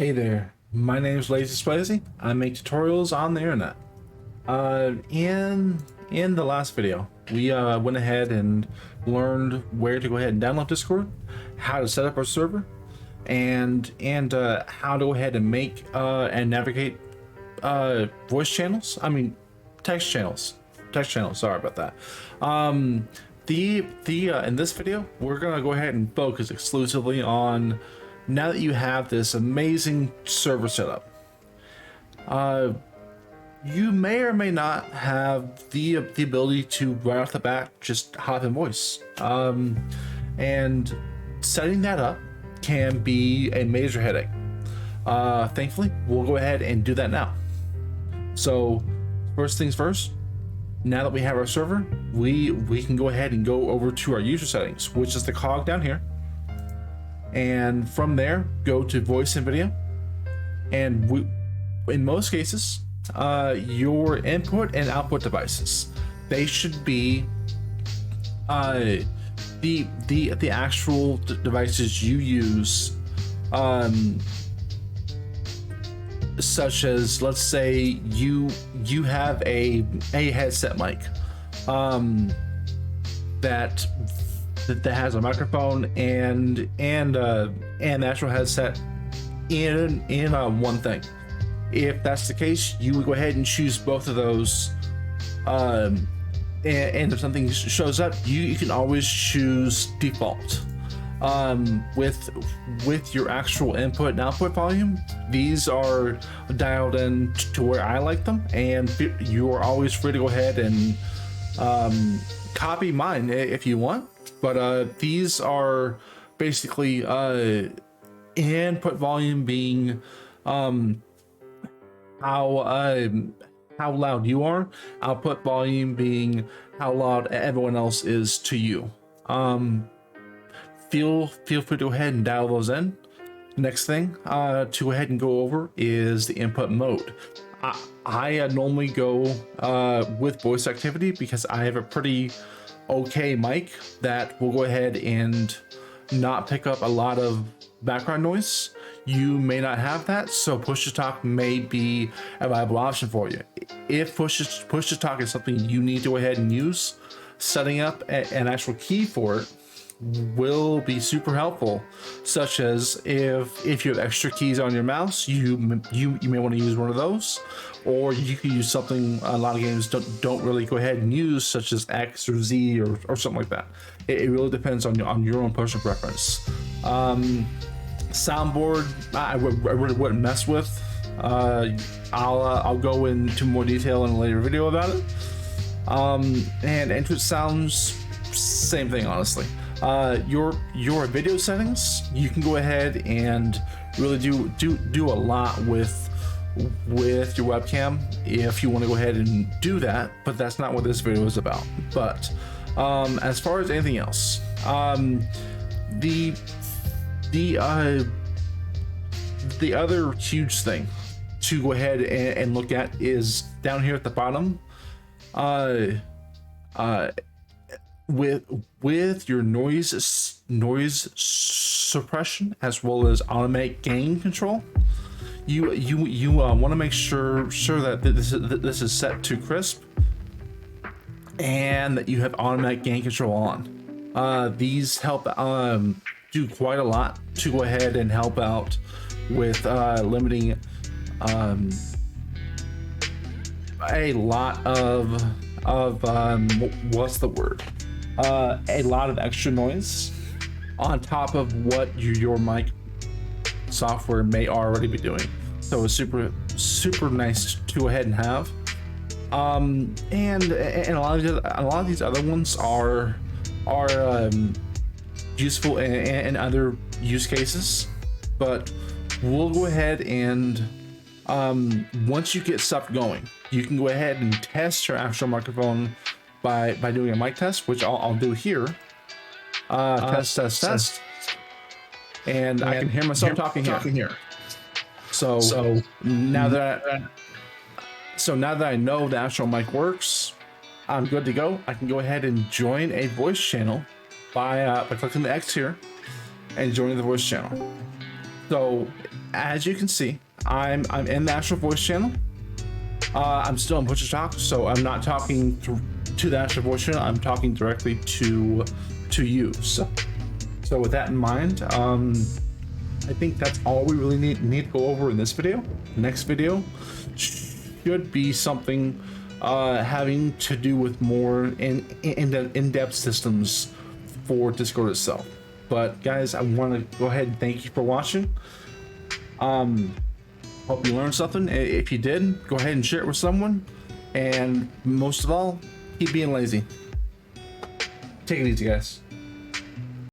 Hey there, my name is Lazy Spicy. I make tutorials on the internet. In the last video, we went ahead and learned where to go ahead and download Discord, how to set up our server, and how to go ahead and make and navigate voice channels. I mean, text channels. Sorry about that. In this video, we're gonna go ahead and focus exclusively on, now that you have this amazing server setup, you may or may not have the ability to right off the bat just hop in voice, and setting that up can be a major headache. Thankfully, we'll go ahead and do that now. So first things first, now that we have our server, we can go ahead and go over to our user settings, which is the cog down here. And from there, go to voice and video. And in most cases, your input and output devices, they should be the actual devices you use, such as, let's say you have a headset mic that has a microphone and an actual headset in one thing. If that's the case, you would go ahead and choose both of those, and if something shows up, you can always choose default. With your actual input and output volume, these are dialed in to where I like them, and you are always free to go ahead and copy mine if you want. But these are basically input volume being how loud you are, output volume being how loud everyone else is to you. Feel free to go ahead and dial those in. Next thing to go ahead and go over is the input mode. I normally go with voice activity because I have a pretty okay mic that will go ahead and not pick up a lot of background noise. You may not have that, so push to talk may be a viable option for you. If push to talk is something you need to go ahead and use, setting up an actual key for it will be super helpful, such as if you have extra keys on your mouse, you may want to use one of those, or you can use something a lot of games don't really go ahead and use, such as X or Z or something like that. It really depends on your own personal preference. Soundboard, I really wouldn't mess with. I'll go into more detail in a later video about it. And entrance sounds, same thing, honestly. Your video settings, you can go ahead and really do a lot with your webcam if you want to go ahead and do that, but that's not what this video is about. But as far as anything else, the other huge thing to go ahead and look at is down here at the bottom, with your noise suppression as well as automatic gain control. You want to make sure that this is set to crisp and that you have automatic gain control on. These help do quite a lot to go ahead and help out with limiting a lot of what's the word? A lot of extra noise on top of what your mic software may already be doing. So it's super nice to go ahead and have. And a lot of these other ones are useful in other use cases, but we'll go ahead and once you get stuff going, you can go ahead and test your actual microphone by doing a mic test, which I'll do here. Test. And I can hear myself talking here. So now that I know the actual mic works, I'm good to go. I can go ahead and join a voice channel by clicking the X here and joining the voice channel. So as you can see, I'm in the actual voice channel. I'm still on push to talk, so I'm not talking to the actual voice channel. I'm talking directly to you. So with that in mind, I think that's all we really need to go over in this video. Next video should be something having to do with more in-depth systems for Discord itself. But guys, I want to go ahead and thank you for watching. Hope you learned something. If you did, go ahead and share it with someone. And most of all, keep being lazy. Take it easy, guys.